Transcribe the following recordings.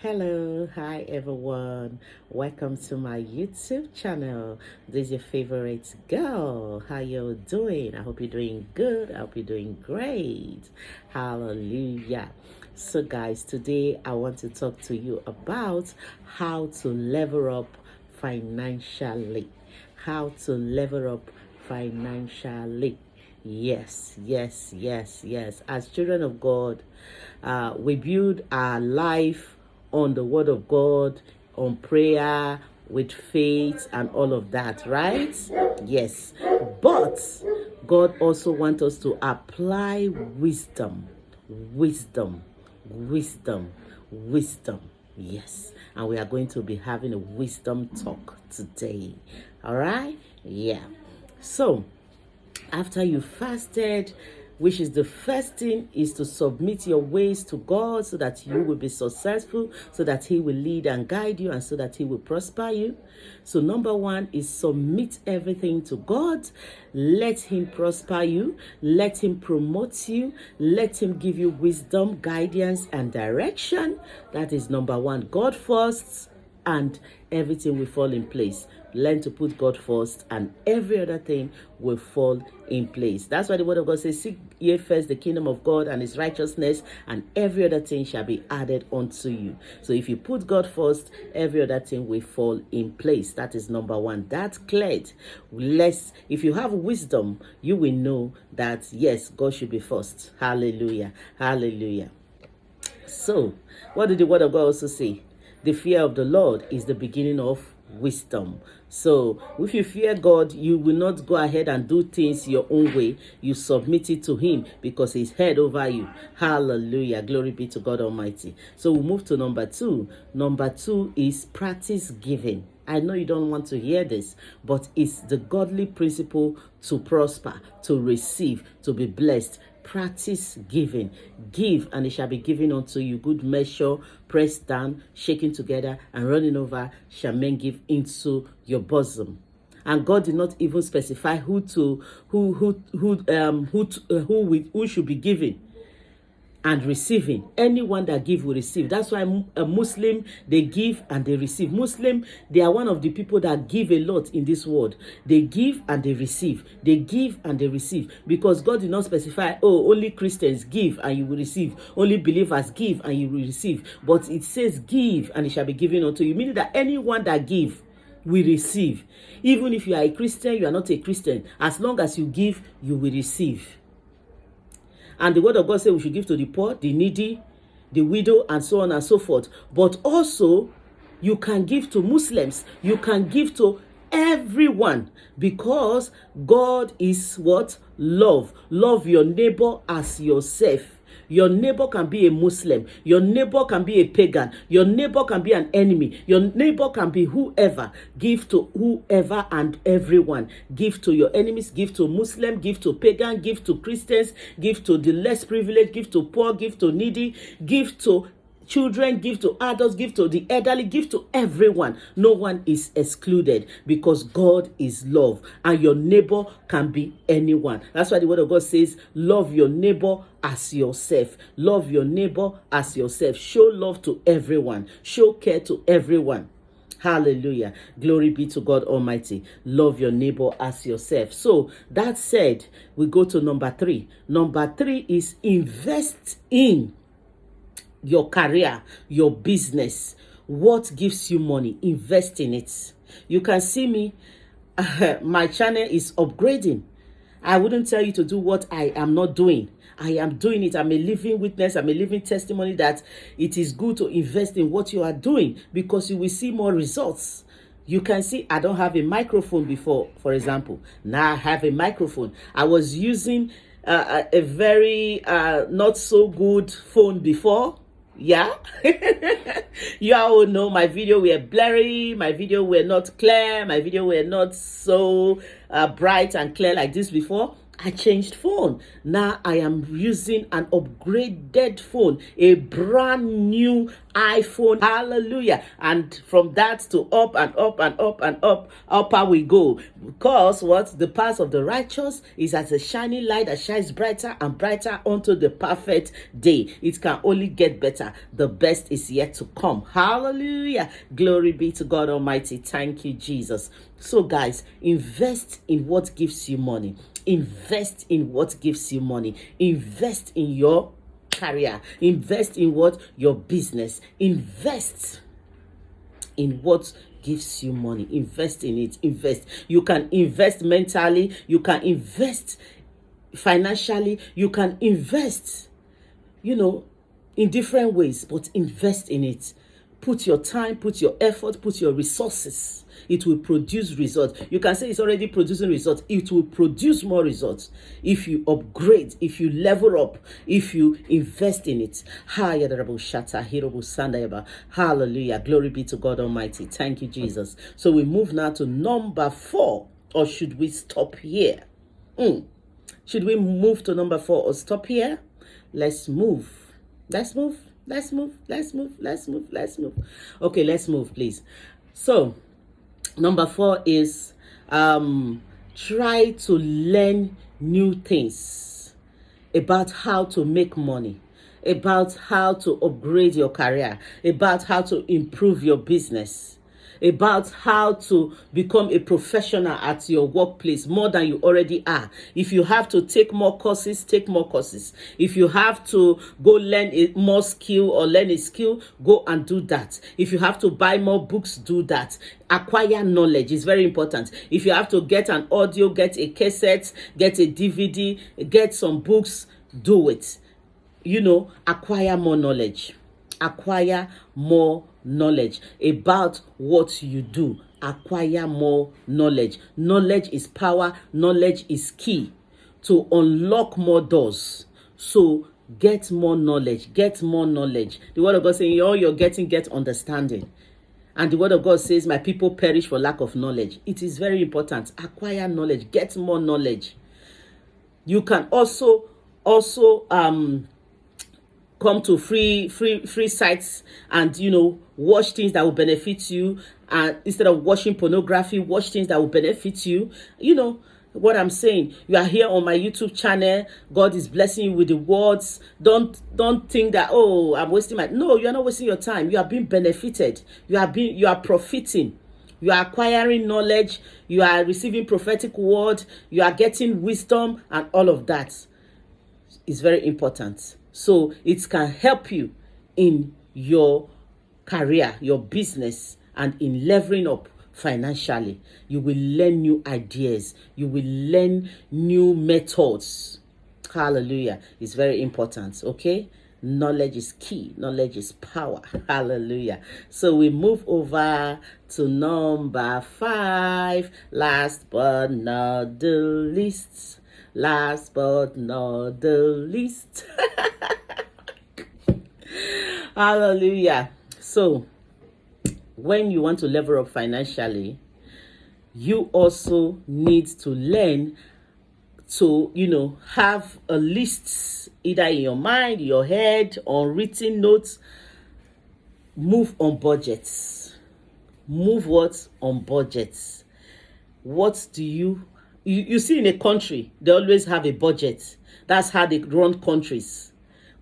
Hello, hi everyone. Welcome to my YouTube channel. This is your favorite girl. How you doing? I hope you're doing good. I hope you're doing great. Hallelujah. So guys, today I want to talk to you about how to level up financially. How to level up financially. Yes. As children of God, we build our life on the word of God, on prayer, with faith, and all of that, right? Yes. But God also wants us to apply wisdom, wisdom, wisdom, wisdom. Yes. And we are going to be having a wisdom talk today. All right? Yeah. So, after you fasted, which is the first thing, is to submit your ways to God so that you will be successful, so that He will lead and guide you, and so that He will prosper you. So number one is submit everything to God. Let Him prosper you. Let Him promote you. Let Him give you wisdom, guidance, and direction. That is number one. God first, and everything will fall in place. Learn to put God first, and every other thing will fall in place. That's why the word of God says, seek ye first the kingdom of God and His righteousness, and every other thing shall be added unto you. So if you put God first, every other thing will fall in place. That is number one. That's cleared. If you have wisdom, you will know that yes, God should be first. Hallelujah. Hallelujah. So what did the word of God also say? The fear of the Lord is the beginning of wisdom. So if you fear God, you will not go ahead and do things your own way. You submit it to Him because He's head over you. Hallelujah. Glory be to God Almighty. So we move to number two. Number two is practice giving. I know you don't want to hear this, but it's the godly principle to prosper, to receive, to be blessed. Practice giving. Give, and it shall be given unto you. Good measure, pressed down, shaken together, and running over, shall men give into your bosom. And God did not even specify who should be giving and receiving. Anyone that give will receive. That's why a Muslim, they give and they receive. Muslim, they are one of the people that give a lot in this world. They give and they receive. They give and they receive, because God did not specify, oh, only Christians give and you will receive, only believers give and you will receive. But it says give and it shall be given unto you, meaning that anyone that give will receive. Even if you are a Christian, you are not a Christian, as long as you give, you will receive. And the word of God says we should give to the poor, the needy, the widow, and so on and so forth. But also, you can give to Muslims. You can give to everyone, because God is what? Love. Love your neighbor as yourself. Your neighbor can be a Muslim. Your neighbor can be a pagan. Your neighbor can be an enemy. Your neighbor can be whoever. Give to whoever and everyone. Give to your enemies. Give to Muslim. Give to pagan. Give to Christians. Give to the less privileged. Give to poor. Give to needy. Give to children, give to adults, give to the elderly, give to everyone. No one is excluded, because God is love, and your neighbor can be anyone. That's why the word of God says, love your neighbor as yourself. Love your neighbor as yourself. Show love to everyone. Show care to everyone. Hallelujah. Glory be to God Almighty. Love your neighbor as yourself. So that said, we go to number three. Number three is invest in your career, your business. What gives you money? Invest in it. You can see me, my channel is upgrading. I wouldn't tell you to do what I am not doing. I am doing it. I'm a living witness. I'm a living testimony that it is good to invest in what you are doing, because you will see more results. You can see I don't have a microphone before, for example. Now I have a microphone. I was using a very not so good phone before. Yeah. You all know my video were blurry, my video were not clear, my video were not so bright and clear like this before. I changed phone. Now I am using an upgraded phone, a brand new iPhone. Hallelujah. And from that to up and up and up and up, upper we go. Because what? The path of the righteous is as a shining light that shines brighter and brighter unto the perfect day. It can only get better. The best is yet to come. Hallelujah. Glory be to God Almighty. Thank you, Jesus. So guys, invest in what gives you money. Invest in what gives you money. Invest in your career. Invest in what? Your business. Invest in what gives you money. Invest in it. Invest. You can invest mentally. You can invest financially. You can invest, in different ways, but invest in it. Put your time, put your effort, put your resources. It will produce results. You can say it's already producing results. It will produce more results if you upgrade, if you level up, if you invest in it. Hallelujah. Glory be to God Almighty. Thank you, Jesus. So we move now to number 4. Or should we stop here? Should we move to number 4 or stop here? Let's move. Let's move. Okay, let's move, please. So, number 4 is try to learn new things about how to make money, about how to upgrade your career, about how to improve your business, about how to become a professional at your workplace more than you already are. If you have to take more courses, take more courses. If you have to go learn more skill or learn a skill, go and do that. If you have to buy more books, do that. Acquire knowledge is very important. If you have to get an audio, get a cassette, get a DVD, get some books, do it. Acquire more knowledge. Acquire more knowledge about what you do. Acquire more knowledge. Knowledge is power. Knowledge is key to unlock more doors. So get more knowledge. Get more knowledge. The word of God saying, all you're getting, get understanding. And the word of God says, my people perish for lack of knowledge. It is very important. Acquire knowledge. Get more knowledge. You can also come to free sites and watch things that will benefit you, and instead of watching pornography, watch things that will benefit you. What I'm saying. You are here on my YouTube channel. God is blessing you with the words. Don't think that, I'm wasting my. No, you are not wasting your time. You are being benefited. You are profiting. You are acquiring knowledge. You are receiving prophetic word. You are getting wisdom, and all of that is very important. So it can help you in your career, your business, and in leveling up financially. You will learn new ideas. You will learn new methods. Hallelujah. It's very important, okay? Knowledge is key. Knowledge is power. Hallelujah. So we move over to number 5. Last but not the least. Last but not the least. Hallelujah. So, when you want to level up financially, you also need to learn to, have a list either in your mind, your head, or written notes. Move on budgets. Move what? On budgets. What do you see in a country, they always have a budget. That's how they run countries.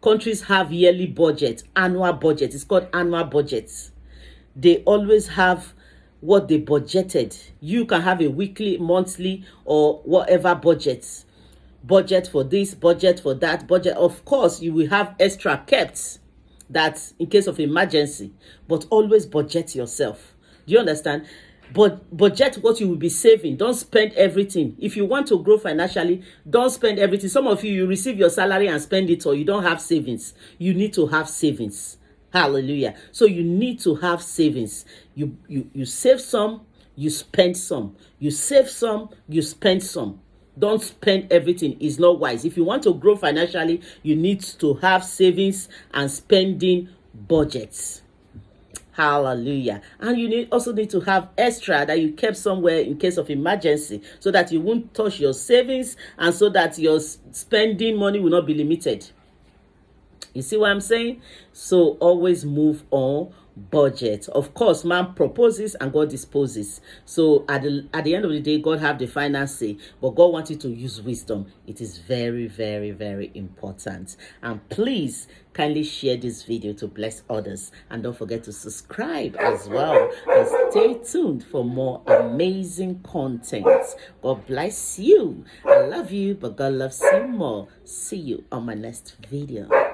Countries have yearly budget, annual budget. It's called annual budgets. They always have what they budgeted. You can have a weekly, monthly, or whatever budgets. Budget for this, budget for that, budget. Of course, you will have extra kept that in case of emergency, but always budget yourself. Do you understand? But budget what you will be saving. Don't spend everything. If you want to grow financially, don't spend everything. Some of you receive your salary and spend it, or you don't have savings. You need to have savings. Hallelujah. So you need to have savings. You save some, you spend some. You save some, you spend some. Don't spend everything. It's not wise. If you want to grow financially, you need to have savings and spending budgets. Hallelujah. And you also need to have extra that you kept somewhere in case of emergency, so that you won't touch your savings, and so that your spending money will not be limited. You see what I'm saying? So always move on budget. Of course, man proposes and God disposes. So at the end of the day, God have the final say, but God wants you to use wisdom. It is very, very, very important. And please kindly share this video to bless others, and don't forget to subscribe as well, and stay tuned for more amazing content. God bless you. I love you, but God loves you more. See you on my next video.